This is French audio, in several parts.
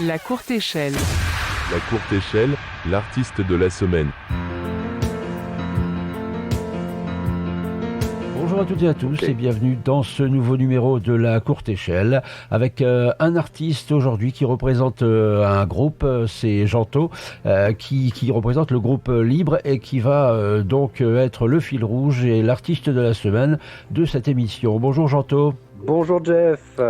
La courte échelle. La courte échelle, l'artiste de la semaine. Bonjour à toutes et à tous et bienvenue dans ce nouveau numéro de la courte échelle avec un artiste aujourd'hui qui représente un groupe, c'est Janto, qui représente le groupe Libre et qui va donc être le fil rouge et l'artiste de la semaine de cette émission. Bonjour Janto. Bonjour Jeff.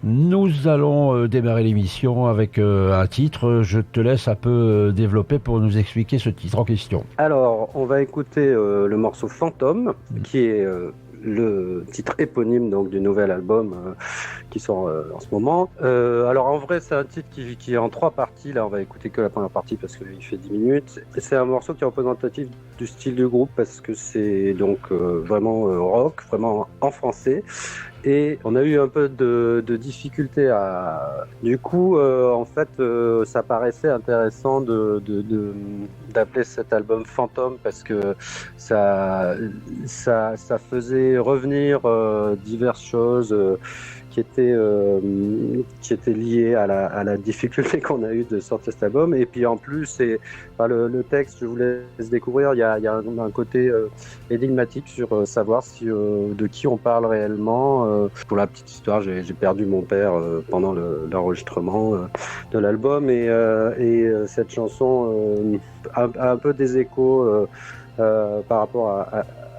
Nous allons démarrer l'émission avec un titre. Je te laisse un peu développer pour nous expliquer ce titre en question. Alors, on va écouter le morceau Fantôme, qui est le titre éponyme donc du nouvel album qui sort en ce moment. Alors en vrai, c'est un titre qui est en 3 parties. Là, on va écouter que la première partie parce qu'il fait 10 minutes. Et c'est un morceau qui est représentatif du style du groupe parce que c'est donc vraiment rock, vraiment en français. Et on a eu un peu de difficulté à... Du coup, en fait, ça paraissait intéressant d'appeler cet album Fantôme parce que ça faisait revenir diverses choses qui étaient liées à la difficulté qu'on a eu de sortir cet album. Et puis en plus, le texte, je vous laisse découvrir, il y a un côté énigmatique sur savoir de qui on parle réellement. Pour la petite histoire, j'ai perdu mon père pendant l'enregistrement de l'album et cette chanson a un peu des échos par rapport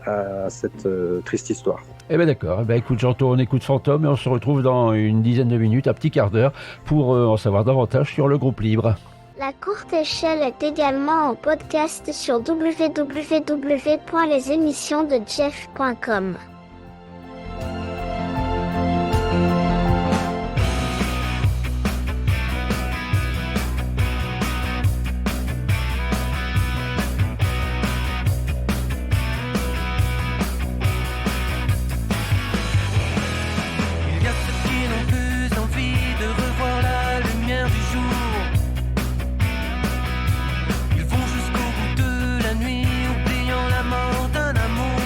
à cette triste histoire. Eh bien d'accord, écoute Janto, on écoute Fantôme et on se retrouve dans une dizaine de minutes, un petit quart d'heure, pour en savoir davantage sur le groupe Libre. La courte échelle est également en podcast sur www.lesémissionsdejeff.com. Ils vont jusqu'au bout de la nuit, oubliant la mort d'un amour.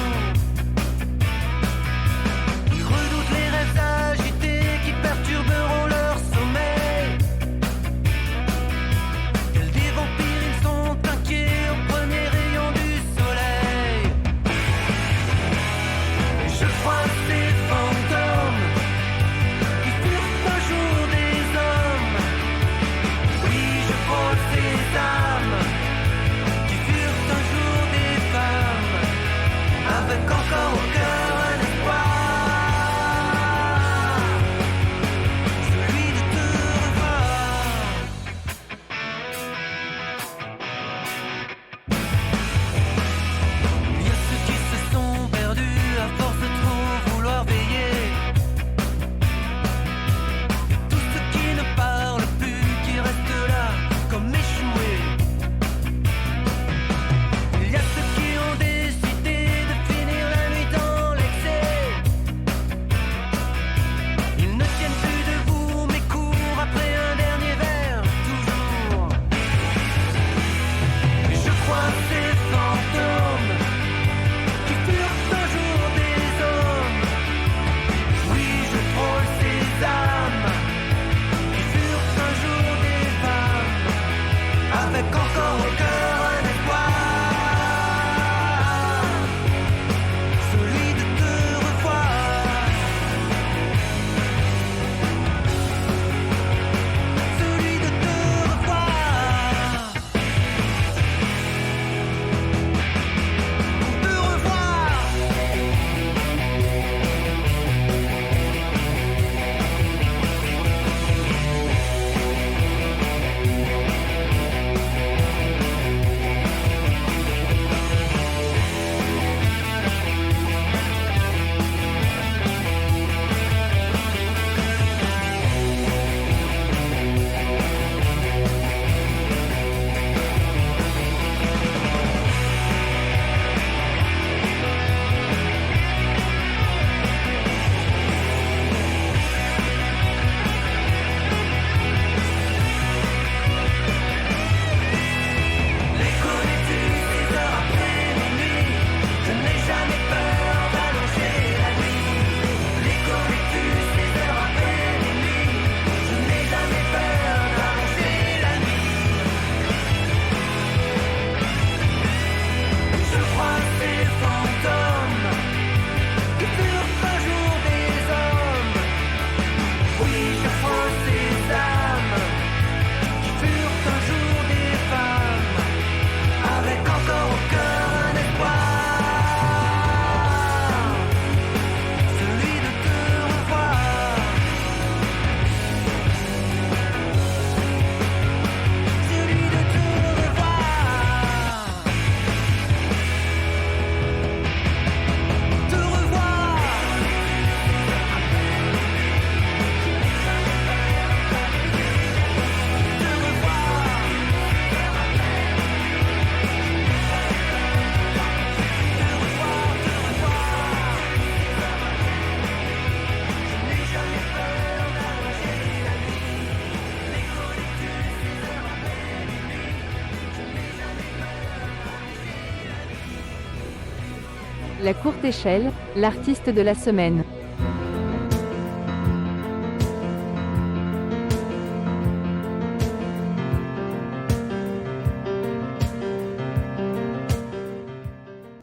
La courte échelle, l'artiste de la semaine.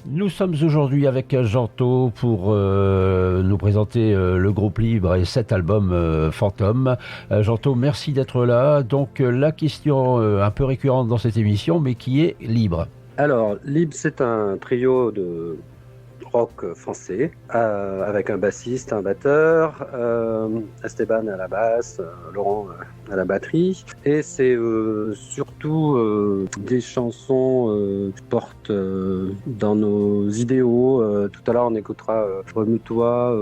Nous sommes aujourd'hui avec Janto pour nous présenter le groupe Libre et cet album Fantôme. Janto, merci d'être là. Donc la question un peu récurrente dans cette émission, mais qui est Libre? Alors, Libre, c'est un trio de rock français avec un bassiste, un batteur, Esteban à la basse, Laurent à la batterie, et c'est surtout des chansons qui portent dans nos idéaux. Tout à l'heure on écoutera Remue-toi,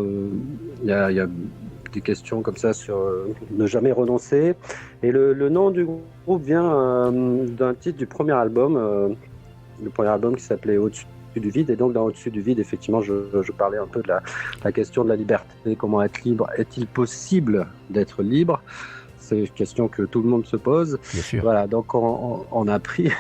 il y a des questions comme ça sur ne jamais renoncer, et le nom du groupe vient d'un titre du premier album, le premier album qui s'appelait Au-dessus du vide, et donc dans Au-dessus du vide, effectivement, je parlais un peu de la question de la liberté, comment être libre, est-il possible d'être libre? C'est une question que tout le monde se pose. Bien sûr. Voilà, donc on a pris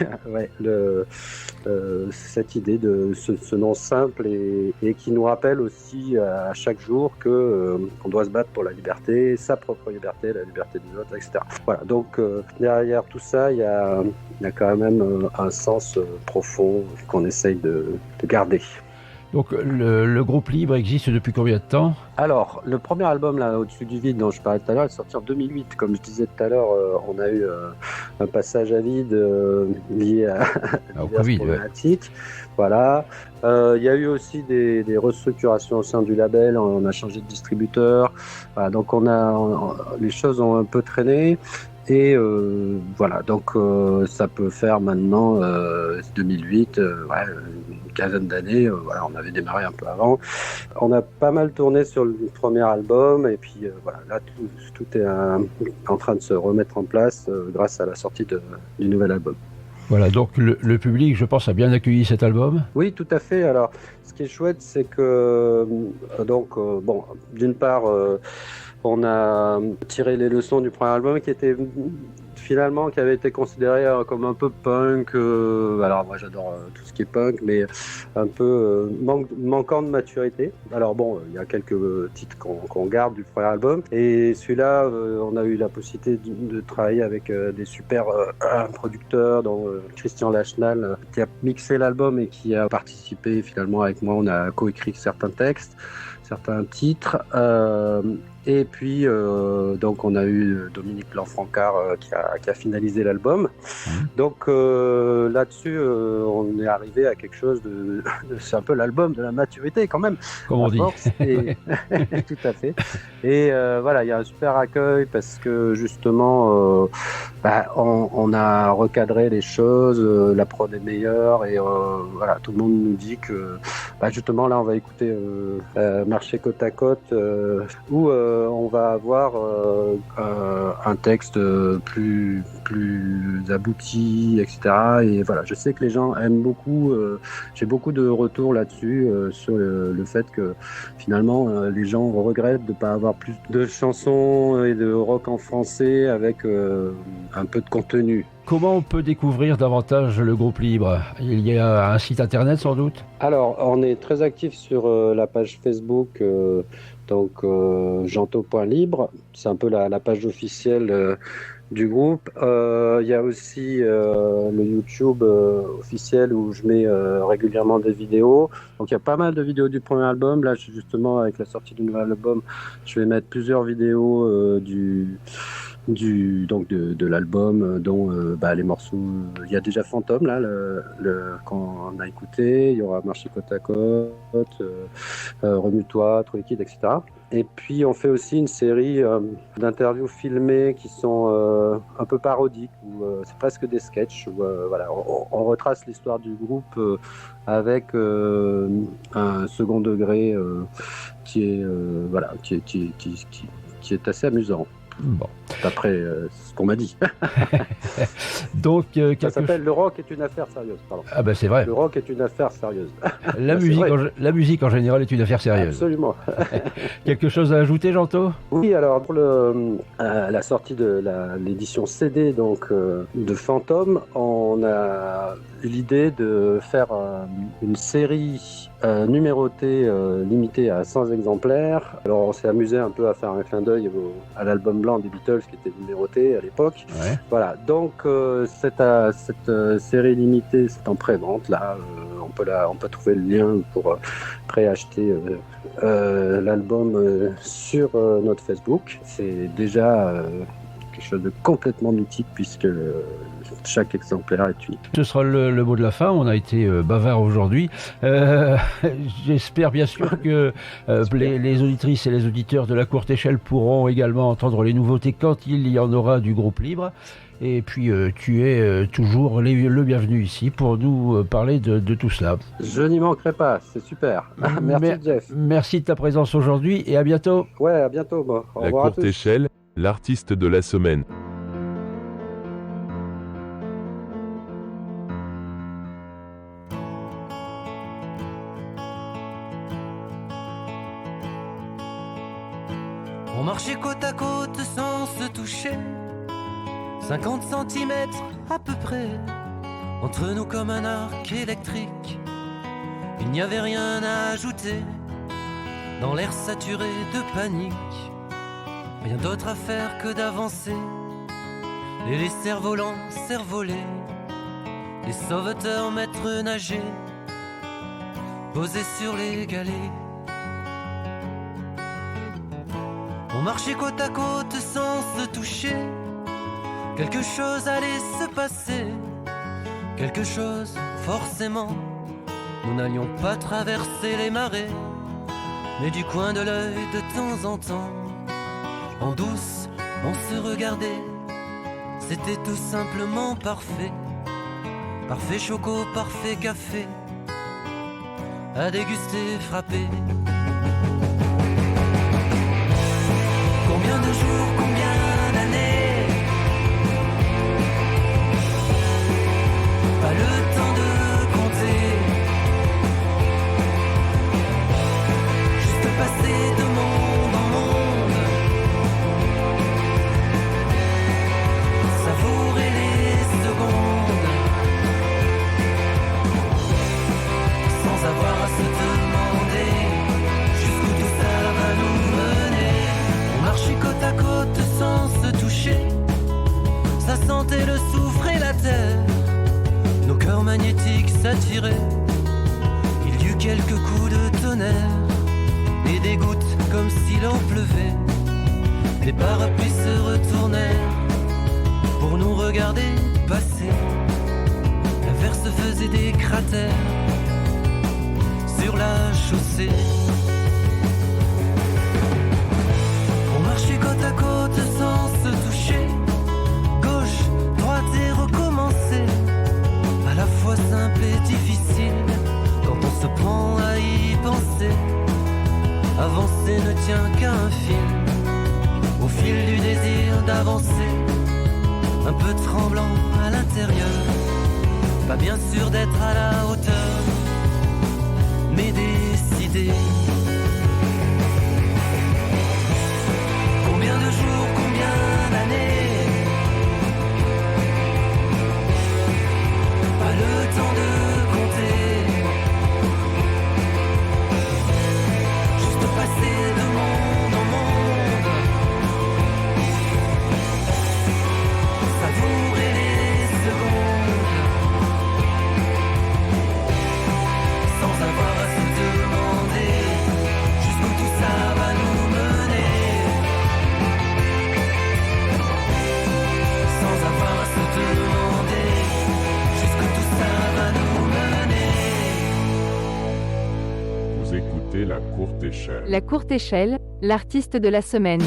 cette idée de ce nom simple et qui nous rappelle aussi à chaque jour qu'on doit se battre pour la liberté, sa propre liberté, la liberté des autres, etc. Voilà, donc derrière tout ça, il y a quand même un sens profond qu'on essaye de garder. Donc le groupe Libre existe depuis combien de temps? Alors, le premier album, là, Au-dessus du vide, dont je parlais tout à l'heure, est sorti en 2008. Comme je disais tout à l'heure, on a eu un passage à vide lié à Au Covid, problématiques. Voilà. Il y a eu aussi des restructurations au sein du label. On a changé de distributeur. Voilà, donc les choses ont un peu traîné. Et voilà, donc ça peut faire maintenant 2008, une quinzaine d'années. Voilà, on avait démarré un peu avant. On a pas mal tourné sur le premier album, et puis voilà, là tout est en train de se remettre en place grâce à la sortie du nouvel album. Voilà, donc le public, je pense, a bien accueilli cet album. Oui, tout à fait. Alors, ce qui est chouette, c'est que bon, d'une part, on a tiré les leçons du premier album qui avait été considéré comme un peu punk. Alors moi j'adore tout ce qui est punk, mais un peu manquant de maturité. Alors bon, il y a quelques titres qu'on garde du premier album, et celui-là, on a eu la possibilité de travailler avec des super producteurs, dont Christian Lachenal, qui a mixé l'album et qui a participé finalement avec moi. On a coécrit certains textes, certains titres. Et puis, donc, on a eu Dominique Lanfrancard qui a finalisé l'album. Donc, là-dessus, on est arrivé à quelque chose c'est un peu l'album de la maturité, quand même. Comme on dit. Tout à fait. Et voilà, il y a un super accueil parce que, justement, on a recadré les choses, la prod est meilleure, et voilà, tout le monde nous dit que, justement, là, on va écouter Marcher côte à côte, où on va avoir un texte plus abouti, etc. Et voilà, je sais que les gens aiment beaucoup. J'ai beaucoup de retours là-dessus sur le fait que finalement les gens regrettent de ne pas avoir plus de chansons et de rock en français avec un peu de contenu. Comment on peut découvrir davantage le groupe Libre? Il y a un site internet sans doute? Alors, on est très actif sur la page Facebook, donc janto.libre. C'est un peu la page officielle du groupe. Il y a aussi le YouTube officiel où je mets régulièrement des vidéos. Donc il y a pas mal de vidéos du premier album. Là, justement, avec la sortie du nouvel album, je vais mettre plusieurs vidéos de l'album, dont les morceaux. Il y a déjà Fantôme là, qu'on a écouté. Il y aura Marcher côte à côte, Remue-toi, Trou liquide, etc. Et puis on fait aussi une série d'interviews filmées qui sont un peu parodiques, où c'est presque des sketchs. Où, voilà, on retrace l'histoire du groupe avec un second degré qui est assez amusant. Bon. D'après ce qu'on m'a dit. Donc, ça s'appelle Le rock est une affaire sérieuse. Pardon. Ah ben c'est vrai. Le rock est une affaire sérieuse. La musique en général est une affaire sérieuse. Absolument. Quelque chose à ajouter, Janto? Oui, alors pour la sortie de l'édition CD de Fantôme, on a eu l'idée de faire une série numéroté, limité à 100 exemplaires. Alors on s'est amusé un peu à faire un clin d'œil à l'album blanc des Beatles qui était numéroté à l'époque. Ouais. Voilà, donc cette série limitée, c'est en pré-vente là. On peut trouver le lien pour préacheter l'album sur notre Facebook. C'est déjà quelque chose de complètement mythique puisque chaque exemplaire est unique. Ce sera le mot de la fin. On a été bavard aujourd'hui. J'espère bien sûr que les auditrices et les auditeurs de la courte échelle pourront également entendre les nouveautés quand il y en aura du groupe libre. Et puis tu es toujours le bienvenu ici pour nous parler de tout cela. Je n'y manquerai pas, c'est super. Merci Jeff. Merci de ta présence aujourd'hui et à bientôt. Ouais, à bientôt. Bon, au La revoir à courte tous. échelle, l'artiste de la semaine. On marchait côte à côte sans se toucher, 50 cm à peu près, entre nous comme un arc électrique. Il n'y avait rien à ajouter, dans l'air saturé de panique. Rien d'autre à faire que d'avancer, et les cerfs-volants cerfs-volés, les sauveteurs maîtres nagés, posés sur les galets. On marchait côte à côte sans se toucher, quelque chose allait se passer, quelque chose forcément. Nous n'allions pas traverser les marées, mais du coin de l'œil de temps en temps, en douce, on se regardait. C'était tout simplement parfait, parfait choco, parfait café, à déguster, frapper. Combien de jours, combien d'années, pas le temps de compter, juste passer de monde en monde, savourer les secondes, sans avoir à se demander jusqu'où tout ça va nous mener. On marchait côte à côte sans se toucher, ça sentait le soufre et la terre, nos cœurs magnétiques s'attiraient. Il y eut quelques coups de tonnerre et des gouttes comme si l'on pleuvait. Les parapluies se retournèrent pour nous regarder passer. L'averse faisait des cratères sur la chaussée. On marchait côte à côte sans se toucher, gauche, droite et recommencer, à la fois simple et difficile, quand on se prend à y penser. Avancer ne tient qu'à un fil, au fil du désir d'avancer, un peu tremblant à l'intérieur, pas bien sûr d'être à la hauteur, mais décidé. Combien de jours, combien d'années, pas le temps de compter, juste passer de monde en monde, savourer les secondes, sans avoir à se demander jusqu'où tout ça va nous mener. Sans avoir à se demander jusqu'où tout ça va nous mener. Vous écoutez la courte échelle. La courte échelle, l'artiste de la semaine.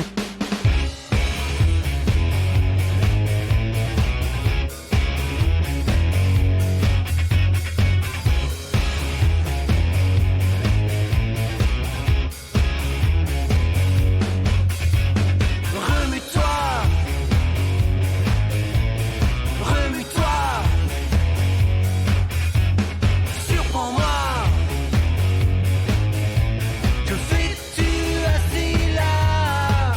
Remue-toi, remue-toi, surprends-moi. Que fais-tu assis là?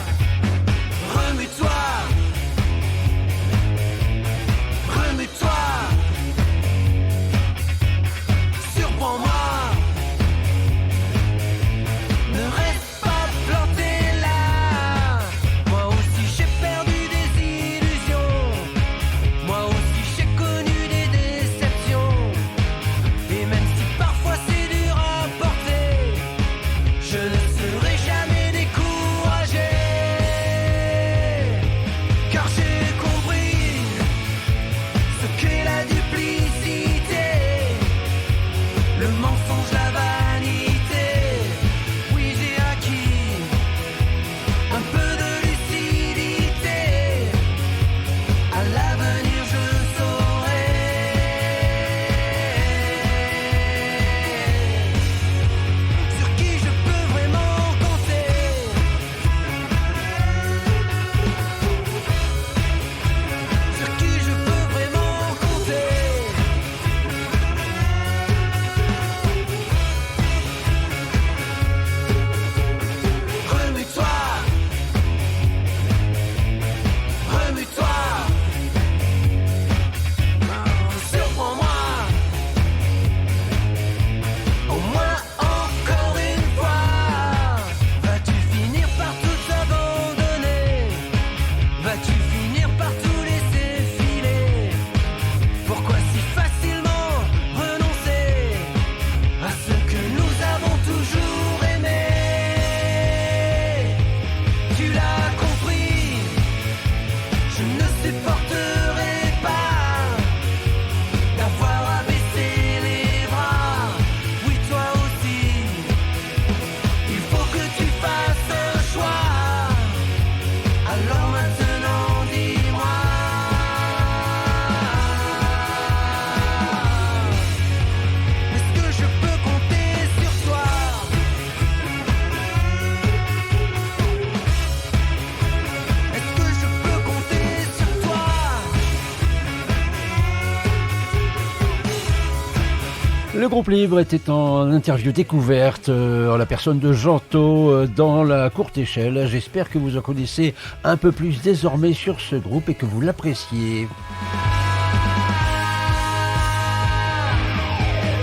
Le groupe Libre était en interview découverte en la personne de Janto dans la courte échelle. J'espère que vous en connaissez un peu plus désormais sur ce groupe et que vous l'appréciez.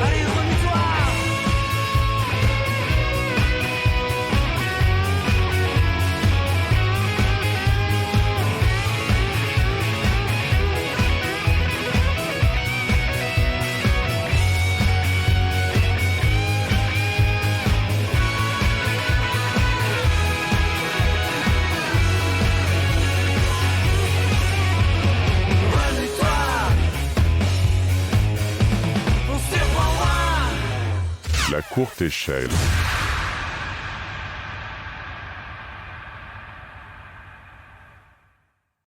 Allez, remue-toi. La courte échelle.